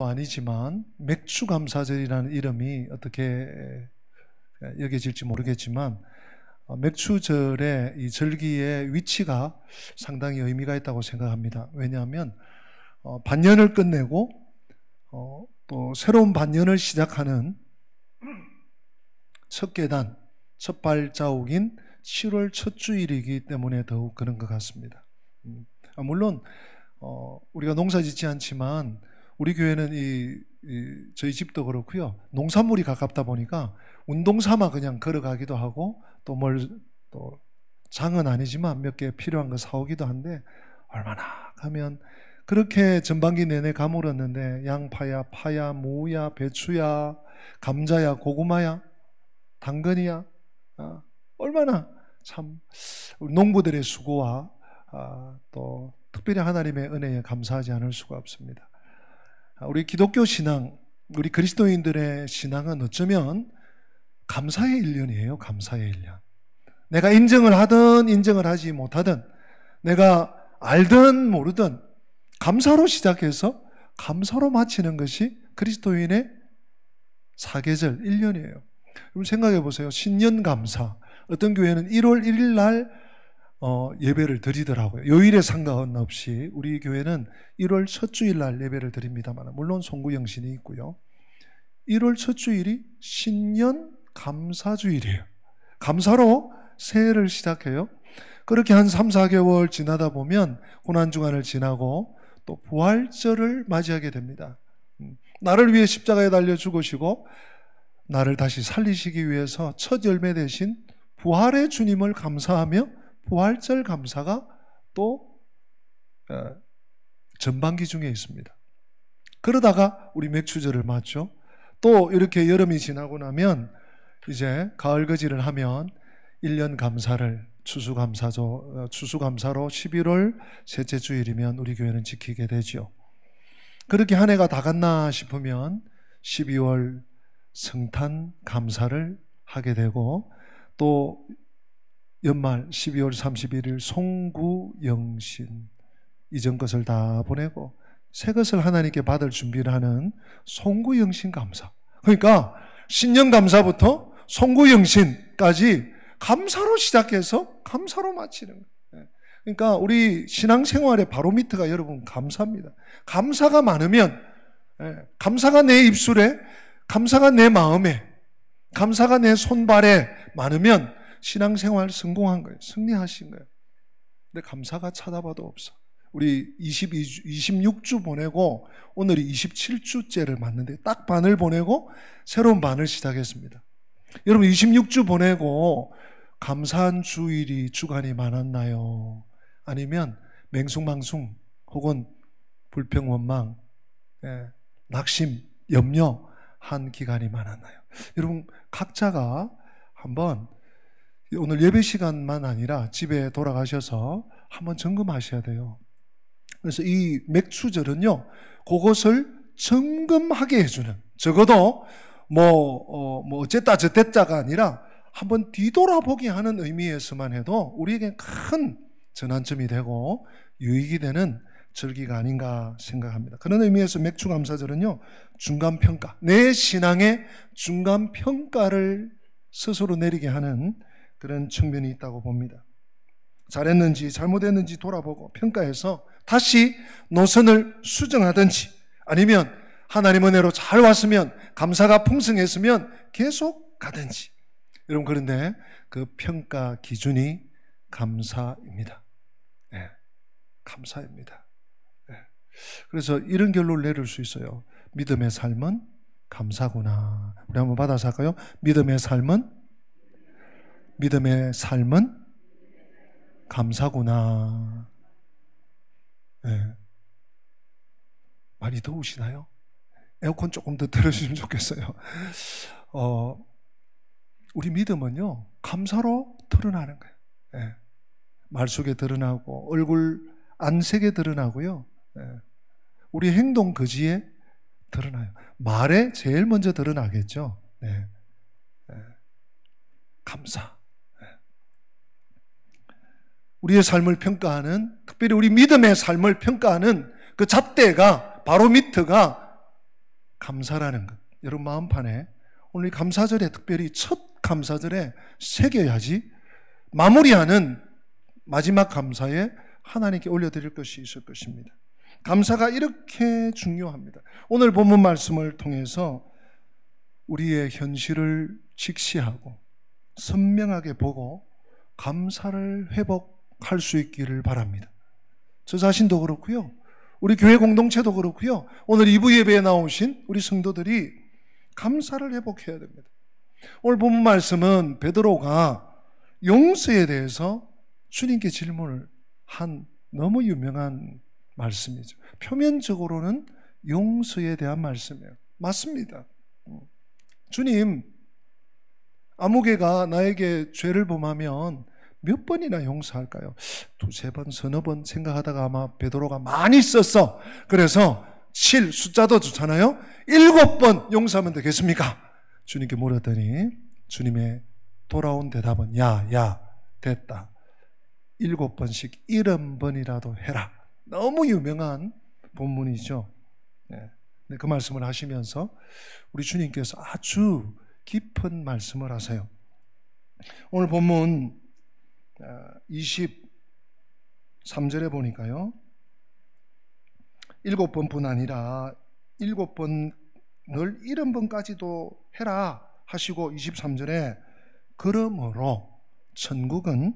아니지만 맥추감사절이라는 이름이 어떻게 여겨질지 모르겠지만 맥추절의 이 절기의 위치가 상당히 의미가 있다고 생각합니다. 왜냐하면 반년을 끝내고 또 새로운 반년을 시작하는 첫 계단, 첫 발자국인 7월 첫 주일이기 때문에 더욱 그런 것 같습니다. 물론 우리가 농사 짓지 않지만 우리 교회는 저희 집도 그렇고요. 농산물이 가깝다 보니까 운동 삼아 그냥 걸어가기도 하고 또 장은 아니지만 몇 개 필요한 거 사오기도 한데 얼마나 가면 그렇게 전반기 내내 가물었는데 양파야, 파야, 무야, 배추야, 감자야, 고구마야, 당근이야, 얼마나 참 농부들의 수고와 또 특별히 하나님의 은혜에 감사하지 않을 수가 없습니다. 우리 기독교 신앙, 우리 그리스도인들의 신앙은 어쩌면 감사의 일년이에요. 감사의 일년. 내가 인정을 하든 인정을 하지 못하든 내가 알든 모르든 감사로 시작해서 감사로 마치는 것이 그리스도인의 사계절 1년이에요. 여러분 생각해 보세요. 신년 감사. 어떤 교회는 1월 1일 날 예배를 드리더라고요. 요일에 상관없이 우리 교회는 1월 첫 주일 날 예배를 드립니다만 물론 송구영신이 있고요. 1월 첫 주일이 신년 감사주일이에요. 감사로 새해를 시작해요. 그렇게 한 3, 4개월 지나다 보면 고난주간을 지나고 또 부활절을 맞이하게 됩니다. 나를 위해 십자가에 달려 죽으시고 나를 다시 살리시기 위해서 첫 열매 되신 부활의 주님을 감사하며 부활절 감사가 또 전반기 중에 있습니다. 그러다가 우리 맥추절을 맞죠. 또 이렇게 여름이 지나고 나면 이제 가을거지를 하면 1년 감사를 추수감사로 11월 셋째 주일이면 우리 교회는 지키게 되죠. 그렇게 한 해가 다 갔나 싶으면 12월 성탄 감사를 하게 되고 또 연말 12월 31일 송구영신 이전 것을 다 보내고 새 것을 하나님께 받을 준비를 하는 송구영신 감사. 그러니까 신년 감사부터 송구영신까지 감사로 시작해서 감사로 마치는 거예요. 그러니까 우리 신앙생활의 바로미터가 여러분 감사입니다. 감사가 많으면 감사가 내 입술에, 감사가 내 마음에, 감사가 내 손발에 많으면 신앙생활 성공한 거예요. 승리하신 거예요. 근데 감사가 찾아봐도 없어. 우리 26주 보내고 오늘이 27주째를 맞는데 딱 반을 보내고 새로운 반을 시작했습니다. 여러분 26주 보내고 감사한 주일이 주간이 많았나요? 아니면 맹숭망숭 혹은 불평 원망, 낙심, 염려한 기간이 많았나요? 여러분 각자가 한번 오늘 예배 시간만 아니라 집에 돌아가셔서 한번 점검하셔야 돼요. 그래서 이 맥추절은요, 그것을 점검하게 해주는, 적어도 어쨌다 저쨌다가 아니라 한번 뒤돌아보게 하는 의미에서만 해도 우리에게 큰 전환점이 되고 유익이 되는 절기가 아닌가 생각합니다. 그런 의미에서 맥추감사절은요, 중간평가, 내 신앙의 중간평가를 스스로 내리게 하는 그런 측면이 있다고 봅니다. 잘했는지 잘못했는지 돌아보고 평가해서 다시 노선을 수정하든지 아니면 하나님 은혜로 잘 왔으면 감사가 풍성했으면 계속 가든지. 여러분 그런데 그 평가 기준이 감사입니다. 네, 감사입니다. 네. 그래서 이런 결론을 내릴 수 있어요. 믿음의 삶은 감사구나. 우리 한번 받아서 할까요? 믿음의 삶은 감사구나. 네. 많이 더우시나요? 에어컨 조금 더 틀어주시면 좋겠어요. 우리 믿음은요, 감사로 드러나는 거예요. 네. 말 속에 드러나고, 얼굴 안색에 드러나고요. 네. 우리 행동 거지에 드러나요. 말에 제일 먼저 드러나겠죠. 네. 네. 감사. 네. 우리의 삶을 평가하는, 특별히 우리 믿음의 삶을 평가하는 그 잣대가, 바로미터가 감사라는 것. 여러분 마음판에 오늘 이 감사절에 특별히 첫 감사절에 새겨야지 마무리하는 마지막 감사에 하나님께 올려드릴 것이 있을 것입니다. 감사가 이렇게 중요합니다. 오늘 본문 말씀을 통해서 우리의 현실을 직시하고 선명하게 보고 감사를 회복할 수 있기를 바랍니다. 저 자신도 그렇고요. 우리 교회 공동체도 그렇고요. 오늘 2부 예배에 나오신 우리 성도들이 감사를 회복해야 됩니다. 오늘 본문 말씀은 베드로가 용서에 대해서 주님께 질문을 한 너무 유명한 말씀이죠. 표면적으로는 용서에 대한 말씀이에요. 맞습니다. 주님, 아무개가 나에게 죄를 범하면 몇 번이나 용서할까요? 2-3번, 서너 번 생각하다가 아마 베드로가 많이 썼어. 그래서 7 숫자도 좋잖아요. 7번 용서하면 되겠습니까? 주님께 물었더니 주님의 돌아온 대답은 야, 됐다. 7번씩 70번이라도 해라. 너무 유명한 본문이죠. 네. 그 말씀을 하시면서 우리 주님께서 아주 깊은 말씀을 하세요. 오늘 본문 23절에 보니까요, 7번뿐 아니라 7번을 70번까지도 해라 하시고 23절에 그러므로 천국은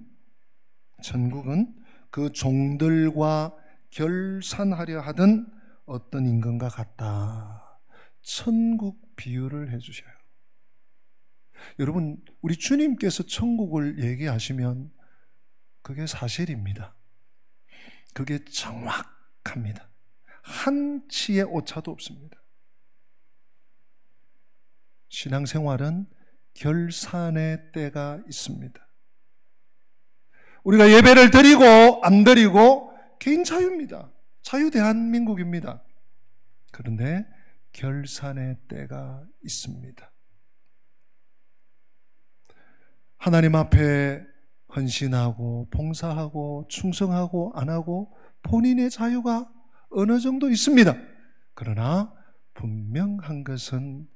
그 종들과 결산하려 하던 어떤 임금과 같다. 천국 비유를 해주셔요. 여러분, 우리 주님께서 천국을 얘기하시면 그게 사실입니다. 그게 정확합니다. 한치의 오차도 없습니다. 신앙생활은 결산의 때가 있습니다. 우리가 예배를 드리고 안 드리고 개인 자유입니다. 자유 대한민국입니다. 그런데 결산의 때가 있습니다. 하나님 앞에 헌신하고 봉사하고 충성하고 안 하고 본인의 자유가 어느 정도 있습니다. 그러나 분명한 것은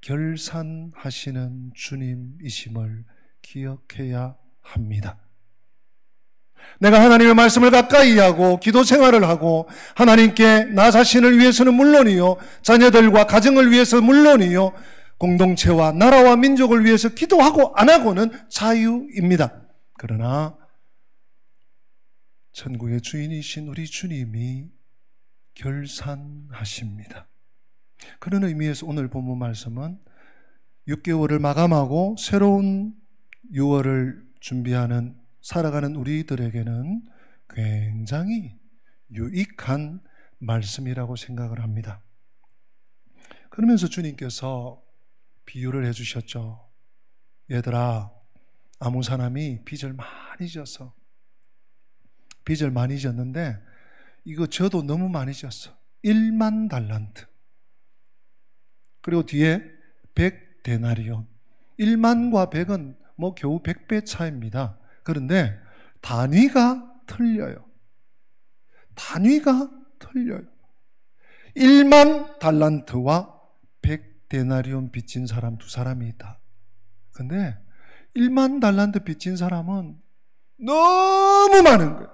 결산하시는 주님이심을 기억해야 합니다. 내가 하나님의 말씀을 가까이 하고 기도 생활을 하고 하나님께 나 자신을 위해서는 물론이요, 자녀들과 가정을 위해서 물론이요, 공동체와 나라와 민족을 위해서 기도하고 안 하고는 자유입니다. 그러나 천국의 주인이신 우리 주님이 결산하십니다. 그런 의미에서 오늘 본문 말씀은 6개월을 마감하고 새로운 6월을 준비하는 살아가는 우리들에게는 굉장히 유익한 말씀이라고 생각을 합니다. 그러면서 주님께서 비유를 해주셨죠. 얘들아, 아무 사람이 빚을 많이 졌어. 빚을 많이 졌는데 이거 저도 너무 많이 졌어. 1만 달란트. 그리고 뒤에 100데나리온. 1만과 100은 뭐 겨우 100배 차이입니다. 그런데 단위가 틀려요. 단위가 틀려요. 1만 달란트와 100데나리온 빚진 사람 2사람이 있다. 근데 1만 달란트 빚진 사람은 너무 많은 거예요.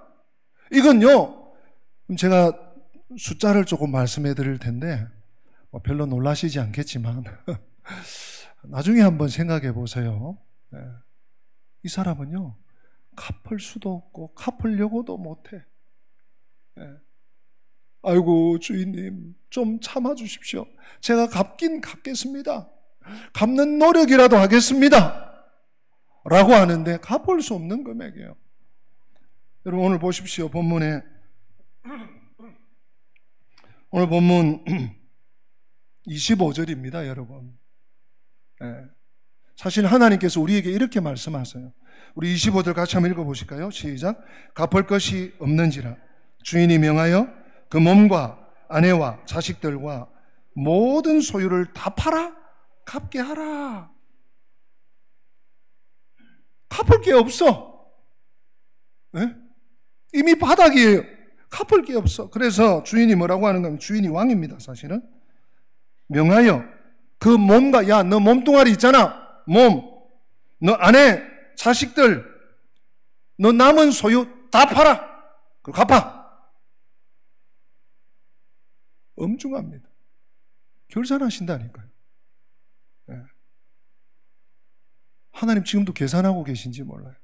이건요, 제가 숫자를 조금 말씀해 드릴 텐데 별로 놀라시지 않겠지만 나중에 한번 생각해 보세요. 이 사람은요, 갚을 수도 없고 갚으려고도 못해. 아이고 주인님, 좀 참아주십시오. 제가 갚긴 갚겠습니다. 갚는 노력이라도 하겠습니다. 라고 하는데 갚을 수 없는 금액이에요. 여러분 오늘 보십시오. 본문에 오늘 본문 25절입니다. 여러분, 사실 하나님께서 우리에게 이렇게 말씀하세요. 우리 25절 같이 한번 읽어보실까요? 시작. 갚을 것이 없는지라 주인이 명하여 그 몸과 아내와 자식들과 모든 소유를 다 팔아 갚게 하라. 갚을 게 없어. 이미 바닥이에요. 갚을 게 없어. 그래서 주인이 뭐라고 하는가 하면, 주인이 왕입니다. 사실은 명하여 그 몸과, 야, 너 몸뚱아리 있잖아. 너 아내, 자식들, 너 남은 소유 다 팔아. 그리고 갚아. 엄중합니다. 결산하신다니까요. 네. 하나님 지금도 계산하고 계신지 몰라요.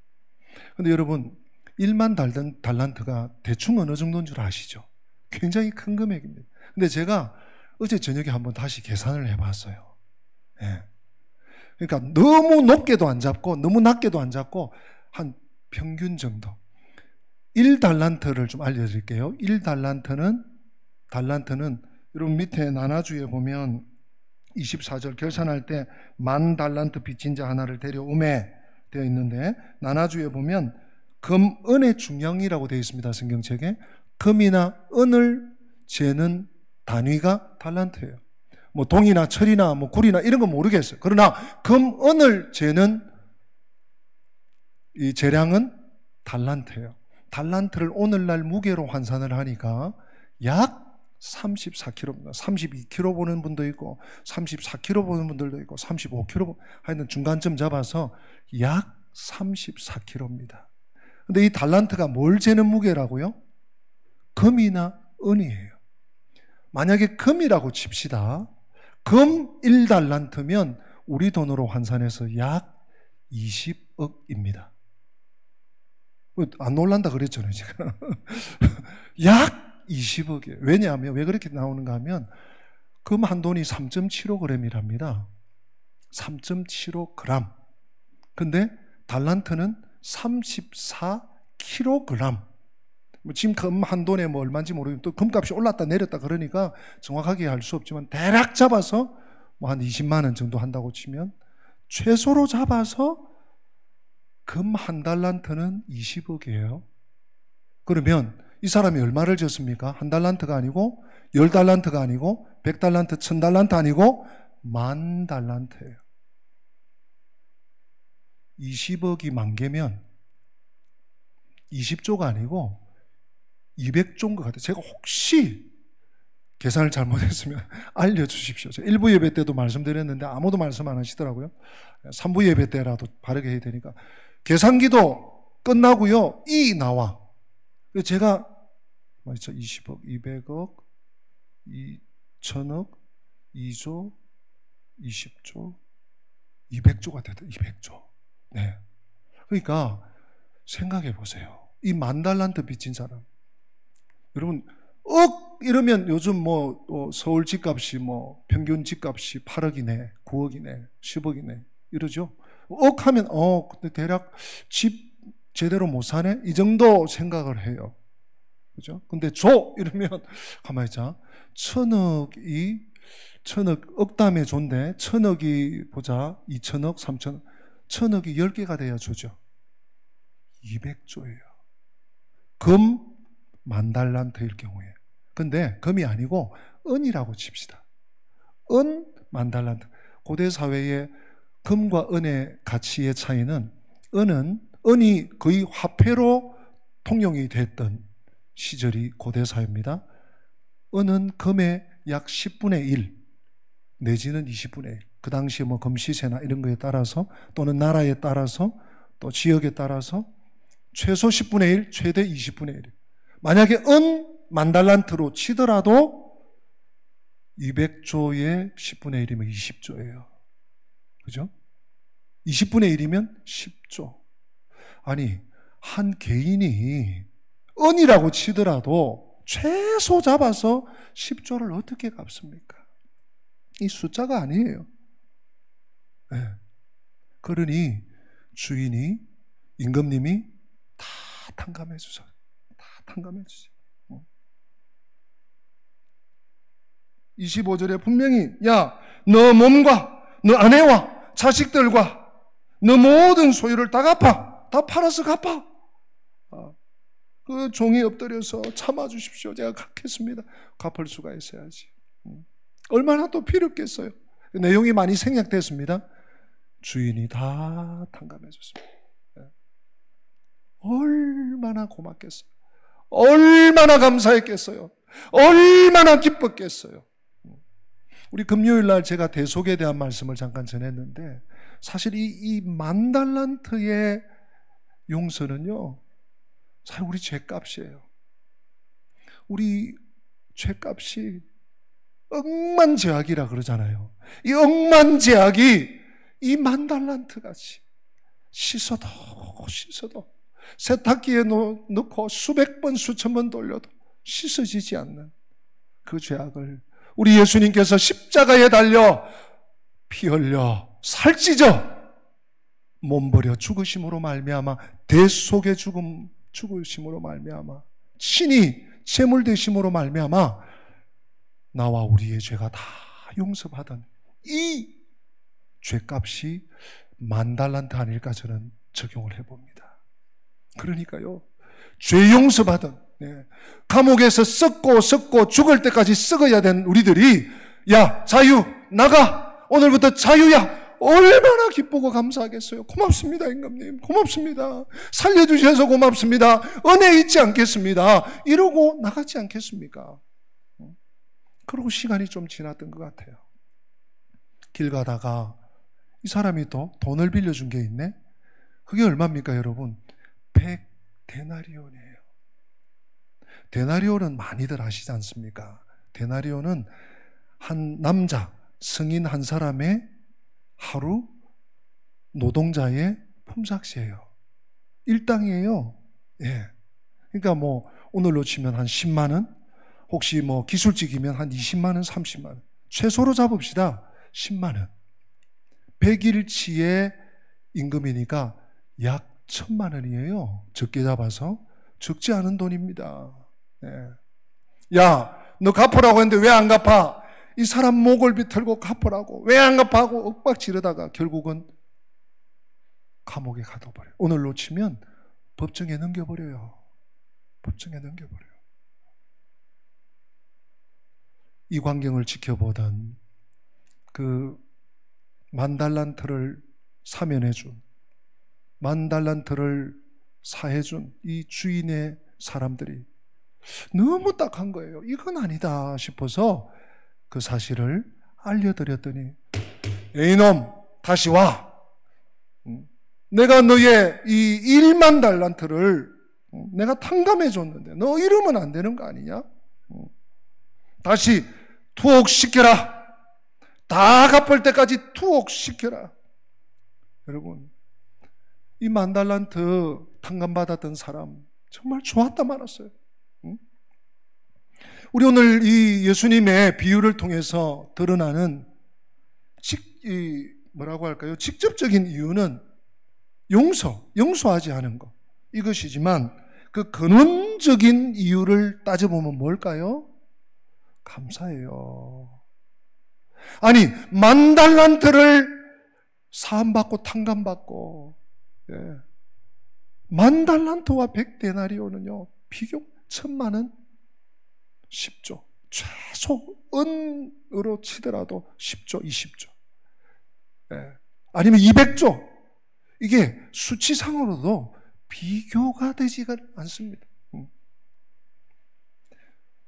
근데 여러분, 1만 달란트가 대충 어느 정도인 줄 아시죠? 굉장히 큰 금액입니다. 근데 제가 어제 저녁에 한번 다시 계산을 해봤어요. 네. 그러니까 너무 높게도 안 잡고 너무 낮게도 안 잡고 한 평균 정도. 1달란트를 좀 알려드릴게요. 1달란트는 여러분 밑에 나나주에 보면 24절 결산할 때 10,000달란트 빚진 자 하나를 데려오매 되어 있는데, 나나주에 보면 금, 은의 중량이라고 되어 있습니다. 성경책에. 금이나 은을 재는 단위가 달란트예요. 뭐 동이나 철이나 뭐 구리나 이런 건 모르겠어요. 그러나 금, 은을 재는 이 재량은 달란트예요. 달란트를 오늘날 무게로 환산을 하니까 약 34kg입니다. 32kg 보는 분도 있고 34kg 보는 분들도 있고 35kg, 하여튼 중간점 잡아서 약 34kg입니다. 근데 이 달란트가 뭘 재는 무게라고요? 금이나 은이에요. 만약에 금이라고 칩시다. 금 1달란트면 우리 돈으로 환산해서 약 20억입니다. 안 놀란다 그랬잖아요, 제가. 약 20억이에요. 왜냐하면, 왜 그렇게 나오는가 하면, 금 한 돈이 3.75g이랍니다. 3.75g. 근데 달란트는 34kg. 지금 금 한 돈에 뭐 얼마인지 모르겠는데, 또 금값이 올랐다 내렸다 그러니까 정확하게 알 수 없지만, 대략 잡아서 뭐 한 20만 원 정도 한다고 치면, 최소로 잡아서 금 한 달란트는 20억이에요. 그러면 이 사람이 얼마를 졌습니까? 한 달란트가 아니고 10달란트가 아니고 100달란트, 1000달란트 아니고 10,000달란트예요. 20억이 만 개면 20조가 아니고 200조인 것 같아요. 제가 혹시 계산을 잘못했으면 알려주십시오. 제가 1부 예배 때도 말씀드렸는데 아무도 말씀 안 하시더라고요. 3부 예배 때라도 바르게 해야 되니까. 계산기도 끝나고요. 이 나와. 제가 20억, 200억, 2천억, 2조, 20조, 200조가 됐다. 200조. 네. 그러니까 생각해 보세요. 이 10,000달란트 빚진 사람. 여러분, 이러면 요즘 뭐 서울 집값이 뭐 평균 집값이 8억이네, 9억이네, 10억이네 이러죠. 하면 근데 대략 집 제대로 못 사네? 이 정도 생각을 해요. 그죠? 근데 이러면 가만히 있자. 1,000억, 억담의 조인데 1,000억이 보자. 2천억, 3천억. 1,000억이 10개가 돼야 조죠. 200조예요. 금 10,000달란트일 경우에. 근데 금이 아니고 은이라고 칩시다. 은 10,000달란트. 고대 사회의 금과 은의 가치의 차이는, 은이 거의 화폐로 통용이 됐던 시절이 고대 사회입니다. 은은 금의 약 10분의 1 내지는 20분의 1. 그 당시에 뭐 금시세나 이런 거에 따라서, 또는 나라에 따라서, 또 지역에 따라서 최소 10분의 1, 최대 20분의 1. 만약에 은 10,000달란트로 치더라도 200조의 10분의 1이면 20조예요. 그죠? 20분의 1이면 10조. 아니, 한 개인이 은이라고 치더라도 최소 잡아서 10조를 어떻게 갚습니까? 이 숫자가 아니에요. 네. 그러니 주인이, 임금님이 다 탕감해 주세요. 다 탕감해 주세요. 25절에 분명히, 야, 너 몸과 너 아내와 자식들과 너 모든 소유를 다 갚아. 다 팔아서 갚아. 그 종이 엎드려서 참아주십시오. 제가 갚겠습니다. 갚을 수가 있어야지. 얼마나 또 필요했겠어요. 내용이 많이 생략됐습니다. 주인이 다 탕감해 줬습니다. 얼마나 고맙겠어요. 얼마나 감사했겠어요. 얼마나 기뻤겠어요. 우리 금요일 날 제가 대속에 대한 말씀을 잠깐 전했는데, 사실 이 10,000달란트의 용서는요, 사실 우리 죄값이에요. 우리 죄값이 억만제약이라 그러잖아요. 이 억만제약이 이 10,000달란트 같이 씻어도 세탁기에 넣고 수백 번 수천 번 돌려도 씻어지지 않는 그 죄악을 우리 예수님께서 십자가에 달려 피 흘려 살찌져 몸버려 죽으심으로 말미암아, 대속의 죽으심으로 말미암아, 친히 제물 되심으로 말미암아 나와 우리의 죄가 다 용서받은 이 죄값이 10,000달란트 아닐까 저는 적용을 해봅니다. 그러니까요, 죄 용서받은, 감옥에서 썩고 죽을 때까지 썩어야 된 우리들이, 야 자유 나가, 오늘부터 자유야, 얼마나 기쁘고 감사하겠어요. 고맙습니다 임금님, 고맙습니다, 살려주셔서 고맙습니다, 은혜 잊지 않겠습니다, 이러고 나가지 않겠습니까? 그러고 시간이 좀 지났던 것 같아요. 길 가다가 이 사람이 또 돈을 빌려준 게 있네. 그게 얼마입니까 여러분? 100데나리온이에요. 데나리온은 많이들 아시지 않습니까? 데나리온은 한 남자, 성인 한 사람의 하루 노동자의 품삯이에요. 일당이에요. 예. 그러니까 뭐 오늘로 치면 한 10만 원, 혹시 뭐 기술직이면 한 20만 원, 30만 원. 최소로 잡읍시다. 10만 원. 100일치의 임금이니까 약 1,000만 원이에요. 적게 잡아서. 적지 않은 돈입니다. 예. 야, 너 갚으라고 했는데 왜 안 갚아? 이 사람 목을 비틀고 갚으라고 왜 안 갚아 하고 윽박 지르다가 결국은 감옥에 가둬버려요. 오늘 놓치면 법정에 넘겨버려요. 법정에 넘겨버려요. 이 광경을 지켜보던 그 10,000달란트를 사면해준, 10,000달란트를 사해준 이 주인의 사람들이 너무 딱한 거예요. 이건 아니다 싶어서 그 사실을 알려드렸더니, 이놈 다시 와, 내가 너의 이 10,000달란트를 내가 탕감해 줬는데 너 이러면 안 되는 거 아니냐? 다시 투옥시켜라. 다 갚을 때까지 투옥시켜라. 여러분, 이 10,000달란트 탕감받았던 사람 정말 좋았다 말았어요. 우리 오늘 이 예수님의 비유를 통해서 드러나는 뭐라고 할까요? 직접적인 이유는 용서하지 않은 것, 이것이지만 그 근원적인 이유를 따져보면 뭘까요? 감사예요. 아니 10,000달란트를 사함받고 탕감받고, 10,000달란트와 100데나리온은요 비교 1,000만 원 10조, 최소 은으로 치더라도 10조, 20조, 아니면 200조, 이게 수치상으로도 비교가 되지가 않습니다.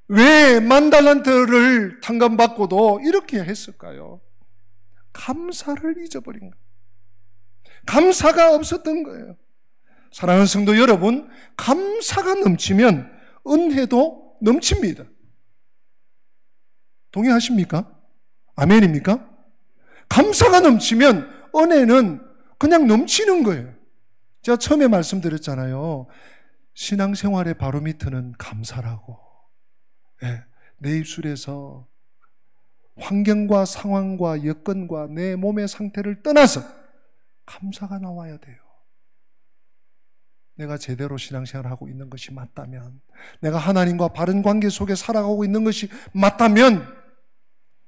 왜 10,000달란트를 탕감받고도 이렇게 했을까요? 감사를 잊어버린 거예요. 감사가 없었던 거예요. 사랑하는 성도 여러분, 감사가 넘치면 은혜도 넘칩니다. 동의하십니까? 아멘입니까? 감사가 넘치면 은혜는 그냥 넘치는 거예요. 제가 처음에 말씀드렸잖아요. 신앙생활의 바로미터는 감사라고. 내 입술에서 환경과 상황과 여건과 내 몸의 상태를 떠나서 감사가 나와야 돼요. 내가 제대로 신앙생활을 하고 있는 것이 맞다면, 내가 하나님과 바른 관계 속에 살아가고 있는 것이 맞다면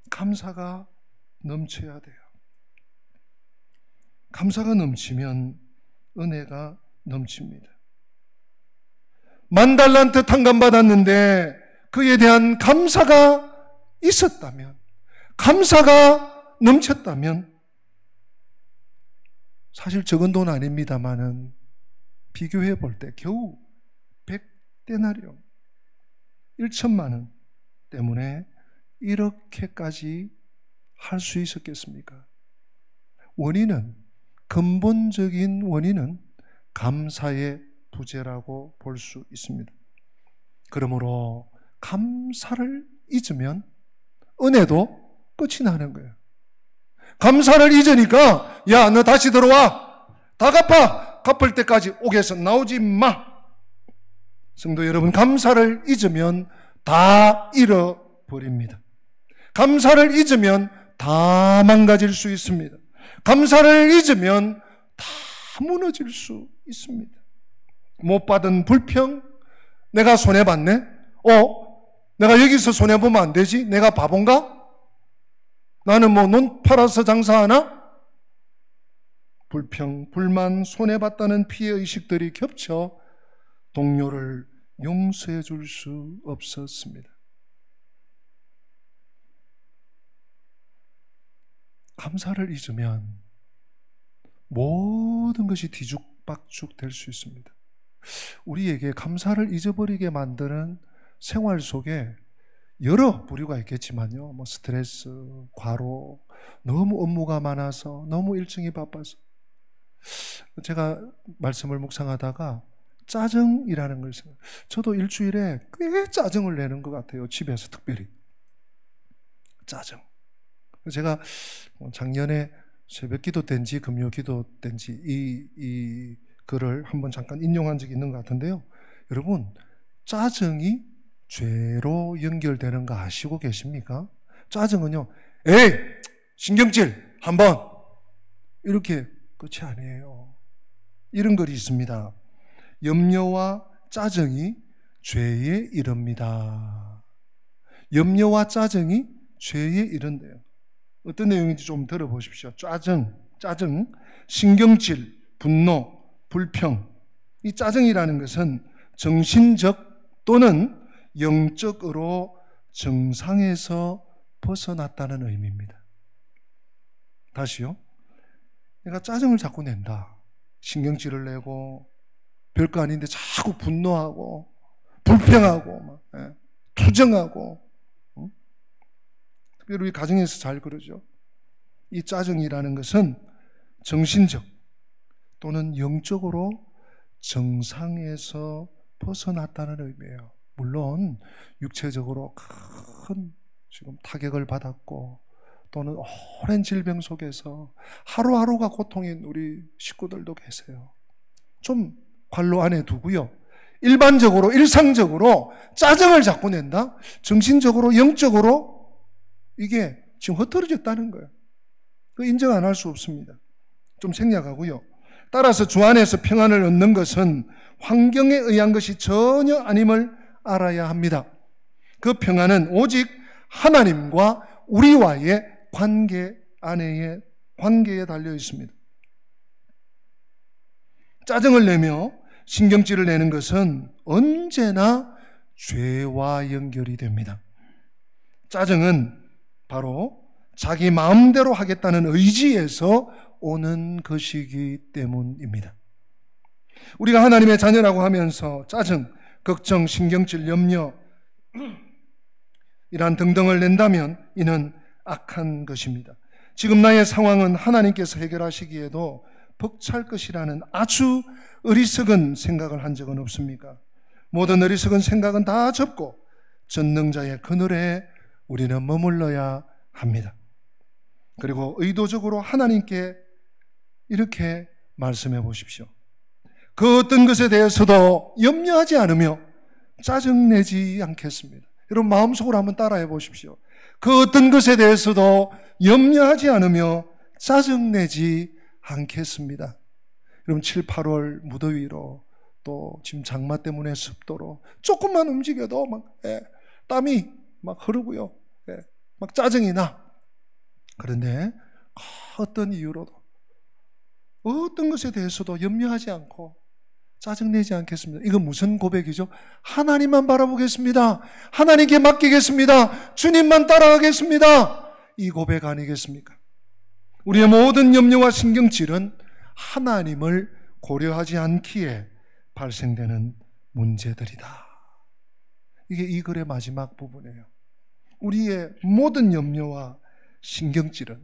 감사가 넘쳐야 돼요. 감사가 넘치면 은혜가 넘칩니다. 10,000달란트 탕감받았는데 그에 대한 감사가 있었다면, 감사가 넘쳤다면, 사실 적은 돈 아닙니다만은 비교해 볼 때 겨우 100데나리온, 1,000만 원 때문에 이렇게까지 할 수 있었겠습니까? 근본적인 원인은 감사의 부재라고 볼 수 있습니다. 그러므로 감사를 잊으면 은혜도 끝이 나는 거예요. 감사를 잊으니까 야, 너 다시 들어와. 다 갚을 때까지 옥에서 나오지 마. 성도 여러분, 감사를 잊으면 다 잃어버립니다. 감사를 잊으면 다 망가질 수 있습니다. 감사를 잊으면 다 무너질 수 있습니다. 못 받은 불평, 내가 손해봤네? 내가 여기서 손해보면 안 되지? 내가 바본가? 나는 눈 팔아서 장사하나? 불평, 불만, 손해봤다는 피해의식들이 겹쳐 동료를 용서해 줄 수 없었습니다. 감사를 잊으면 모든 것이 뒤죽박죽 될 수 있습니다. 우리에게 감사를 잊어버리게 만드는 생활 속에 여러 부류가 있겠지만요. 스트레스, 과로, 너무 업무가 많아서, 너무 일정이 바빠서. 제가 말씀을 묵상하다가 짜증이라는 걸 생각해요. 저도 일주일에 꽤 짜증을 내는 것 같아요. 집에서 특별히. 짜증. 제가 작년에 새벽 기도 때인지 금요 기도 때인지 이 글을 한번 잠깐 인용한 적이 있는 것 같은데요. 여러분, 짜증이 죄로 연결되는 거 아시고 계십니까? 짜증은요, 에이! 신경질! 한번! 이렇게 끝이 아니에요. 이런 글이 있습니다. 염려와 짜증이 죄에 이릅니다. 염려와 짜증이 죄에 이른대요. 어떤 내용인지 좀 들어보십시오. 짜증, 신경질, 분노, 불평. 이 짜증이라는 것은 정신적 또는 영적으로 정상에서 벗어났다는 의미입니다. 다시요. 내가 짜증을 자꾸 낸다. 신경질을 내고 별거 아닌데 자꾸 분노하고 불평하고 투정하고. 특별히 우리 가정에서 잘 그러죠. 이 짜증이라는 것은 정신적 또는 영적으로 정상에서 벗어났다는 의미예요. 물론 육체적으로 큰 지금 타격을 받았고 또는 오랜 질병 속에서 하루하루가 고통인 우리 식구들도 계세요. 좀 관로 안에 두고요. 일반적으로 일상적으로 짜증을 자꾸 낸다? 정신적으로 영적으로 이게 지금 흩어졌다는 거예요. 그 인정 안 할 수 없습니다. 좀 생략하고요. 따라서 주 안에서 평안을 얻는 것은 환경에 의한 것이 전혀 아님을 알아야 합니다. 그 평안은 오직 하나님과 우리와의 관계에 달려 있습니다. 짜증을 내며 신경질을 내는 것은 언제나 죄와 연결이 됩니다. 짜증은 바로 자기 마음대로 하겠다는 의지에서 오는 것이기 때문입니다. 우리가 하나님의 자녀라고 하면서 짜증, 걱정, 신경질, 염려 이란 등등을 낸다면 이는 악한 것입니다. 지금 나의 상황은 하나님께서 해결하시기에도 벅찰 것이라는 아주 어리석은 생각을 한 적은 없습니까? 모든 어리석은 생각은 다 접고 전능자의 그늘에 우리는 머물러야 합니다. 그리고 의도적으로 하나님께 이렇게 말씀해 보십시오. 그 어떤 것에 대해서도 염려하지 않으며 짜증내지 않겠습니다. 여러분 마음속으로 한번 따라해 보십시오. 그 어떤 것에 대해서도 염려하지 않으며 짜증내지 않겠습니다. 여러분 7, 8월 무더위로 또 지금 장마 때문에 습도로 조금만 움직여도 땀이 흐르고요. 막 짜증이 나. 그런데 어떤 이유로도 어떤 것에 대해서도 염려하지 않고 짜증내지 않겠습니다. 이건 무슨 고백이죠? 하나님만 바라보겠습니다. 하나님께 맡기겠습니다. 주님만 따라가겠습니다. 이 고백 아니겠습니까? 우리의 모든 염려와 신경질은 하나님을 고려하지 않기에 발생되는 문제들이다. 이게 이 글의 마지막 부분이에요. 우리의 모든 염려와 신경질은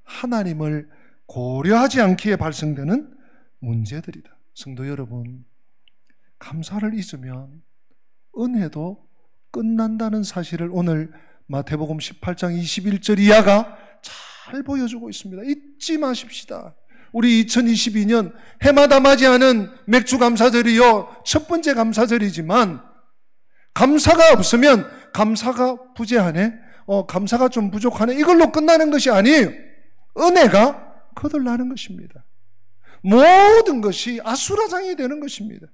하나님을 고려하지 않기에 발생되는 문제들이다. 성도 여러분, 감사를 잊으면 은혜도 끝난다는 사실을 오늘 마태복음 18장 21절 이하가 잘 보여주고 있습니다. 잊지 마십시다. 우리 2022년 해마다 맞이하는 맥주 감사절이요, 첫 번째 감사절이지만 감사가 없으면 감사가 부재하네, 감사가 좀 부족하네, 이걸로 끝나는 것이 아니에요. 은혜가 거들나는 것입니다. 모든 것이 아수라장이 되는 것입니다.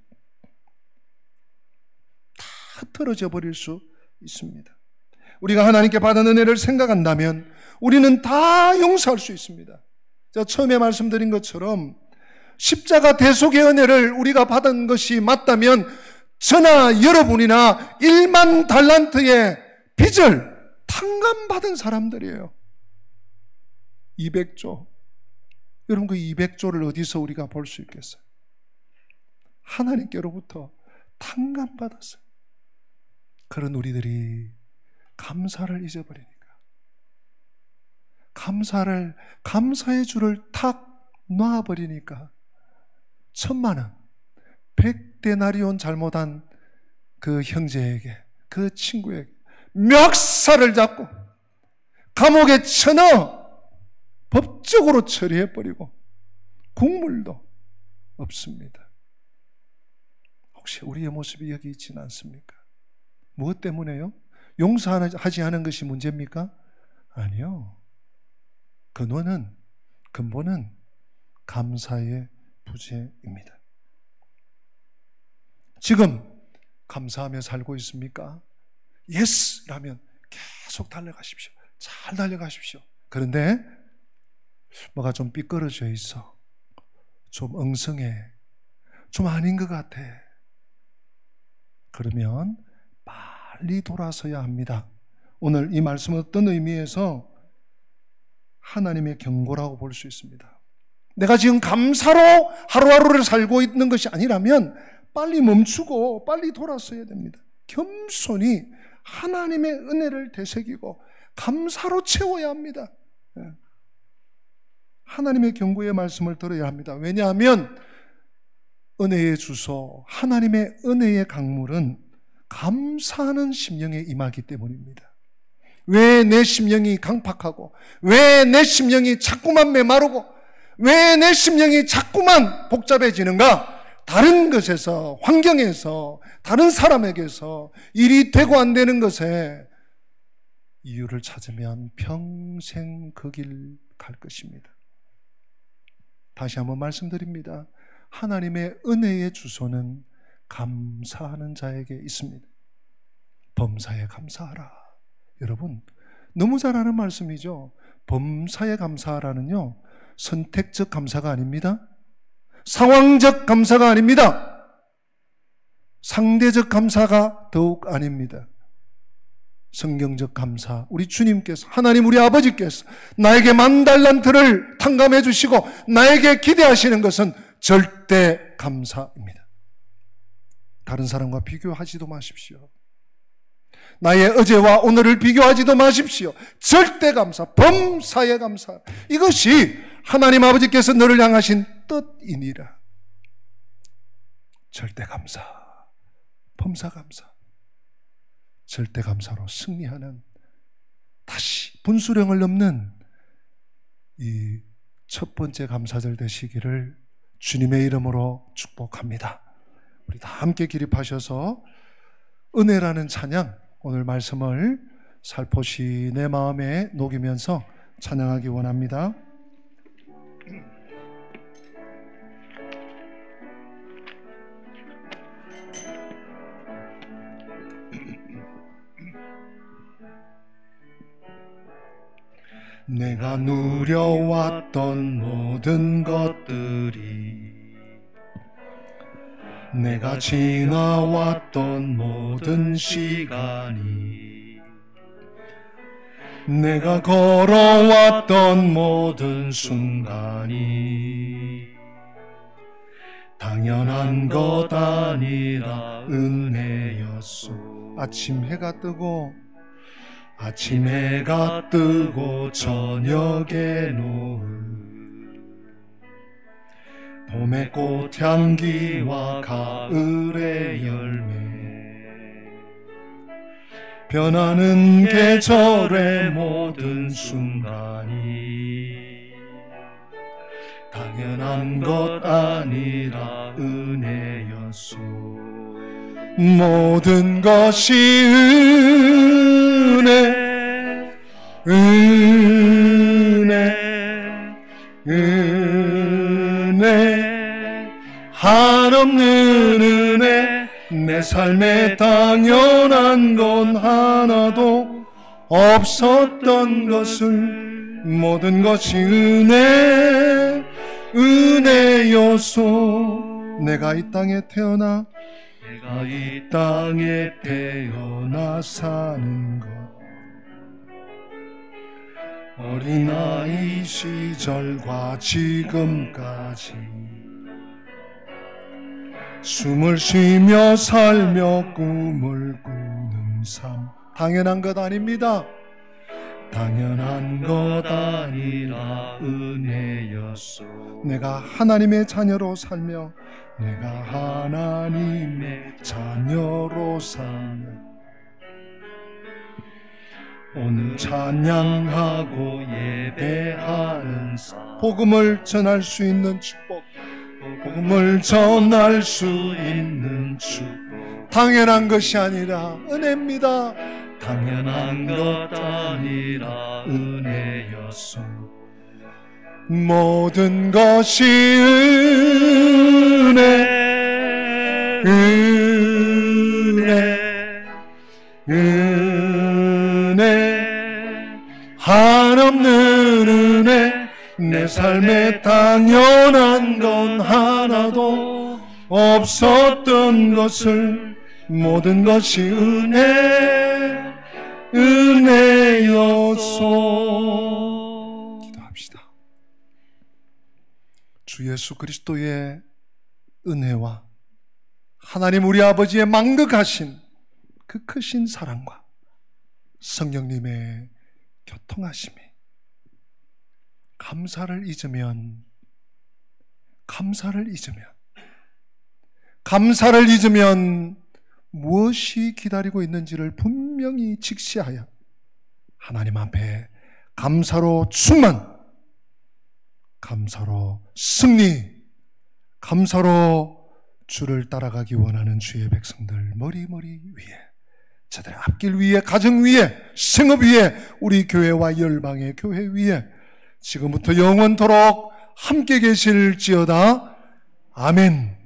다 떨어져 버릴 수 있습니다. 우리가 하나님께 받은 은혜를 생각한다면 우리는 다 용서할 수 있습니다. 제가 처음에 말씀드린 것처럼 십자가 대속의 은혜를 우리가 받은 것이 맞다면 저나 여러분이나 1만 달란트의 빚을 탕감받은 사람들이에요. 200조. 여러분, 그 200조를 어디서 우리가 볼 수 있겠어요? 하나님께로부터 탕감받았어요. 그런 우리들이 감사를 잊어버리니까, 감사의 줄을 탁 놔버리니까 1000만 원, 100데나리온 잘못한 그 형제에게, 그 친구에게 멱살을 잡고 감옥에 쳐넣어 법적으로 처리해버리고 국물도 없습니다. 혹시 우리의 모습이 여기 있지는 않습니까? 무엇 때문에요? 용서하지 않은 것이 문제입니까? 아니요. 근원은, 근본은 감사의 부재입니다. 지금 감사하며 살고 있습니까? 예스라면 계속 달려가십시오. 잘 달려가십시오. 그런데 뭐가 좀 삐끄러져 있어, 좀 엉성해, 좀 아닌 것 같아, 그러면 빨리 돌아서야 합니다. 오늘 이 말씀은 어떤 의미에서 하나님의 경고라고 볼 수 있습니다. 내가 지금 감사로 하루하루를 살고 있는 것이 아니라면 빨리 멈추고 빨리 돌아서야 됩니다. 겸손히 하나님의 은혜를 되새기고 감사로 채워야 합니다. 하나님의 경고의 말씀을 들어야 합니다. 왜냐하면 은혜의 주소, 하나님의 은혜의 강물은 감사하는 심령에 임하기 때문입니다. 왜 내 심령이 강팍하고, 왜 내 심령이 자꾸만 메마르고, 왜 내 심령이 자꾸만 복잡해지는가? 다른 것에서, 환경에서, 다른 사람에게서 일이 되고 안 되는 것에 이유를 찾으면 평생 그 길 갈 것입니다. 다시 한번 말씀드립니다. 하나님의 은혜의 주소는 감사하는 자에게 있습니다. 범사에 감사하라. 여러분, 너무 잘 아는 말씀이죠. 범사에 감사하라는요, 선택적 감사가 아닙니다. 상황적 감사가 아닙니다. 상대적 감사가 더욱 아닙니다. 성경적 감사, 우리 주님께서, 하나님 우리 아버지께서 나에게 10,000달란트를 탕감해 주시고 나에게 기대하시는 것은 절대 감사입니다. 다른 사람과 비교하지도 마십시오. 나의 어제와 오늘을 비교하지도 마십시오. 절대 감사, 범사에 감사, 이것이 하나님 아버지께서 너를 향하신 뜻이니라. 절대 감사, 범사 감사, 절대 감사로 승리하는, 다시 분수령을 넘는 이 첫 번째 감사절 되시기를 주님의 이름으로 축복합니다. 우리 다 함께 기립하셔서 은혜라는 찬양, 오늘 말씀을 살포시 내 마음에 녹이면서 찬양하기 원합니다. 내가 누려왔던 모든 것들이, 내가 지나왔던 모든 시간이, 내가 걸어왔던 모든 순간이 당연한 것 아니라 은혜였소. 아침 해가 뜨고 아침 해가 뜨고 저녁에 노을, 봄의 꽃향기와 가을의 열매, 변하는 계절의 모든 순간이 당연한 것 아니라 은혜였소. 모든 것이 은혜, 은혜, 은혜, 한없는 은혜. 내 삶에 당연한 건 하나도 없었던 것을 모든 것이 은혜, 은혜였소. 내가 이 땅에 태어나 사는 것, 어린아이 시절과 지금까지 숨을 쉬며 살며 꿈을 꾸는 삶, 당연한 것 아닙니다. 당연한 것 아니라 은혜였소. 내가 하나님의 자녀로 살며, 내가 하나님의 자녀로 살며, 오늘 찬양하고 예배하는 삶, 복음을 전할 수 있는 축복, 복음을 전할 수 있는 축복, 당연한 것이 아니라 은혜입니다. 당연한 것 아니라 은혜였소. 모든 것이 은혜, 은혜, 은혜, 한없는 은혜. 내 삶에 당연한 건 하나도 없었던 것을 모든 것이 은혜, 은혜였소. 기도합시다. 주 예수 그리스도의 은혜와 하나님 우리 아버지의 만극하신 그 크신 사랑과 성령님의 교통하심이 감사를 잊으면 무엇이 기다리고 있는지를 분명히 직시하여 하나님 앞에 감사로 충만, 감사로 승리, 감사로 주를 따라가기 원하는 주의 백성들 머리 위에, 저들의 앞길 위에, 가정 위에, 생업 위에, 우리 교회와 열방의 교회 위에 지금부터 영원토록 함께 계실지어다. 아멘.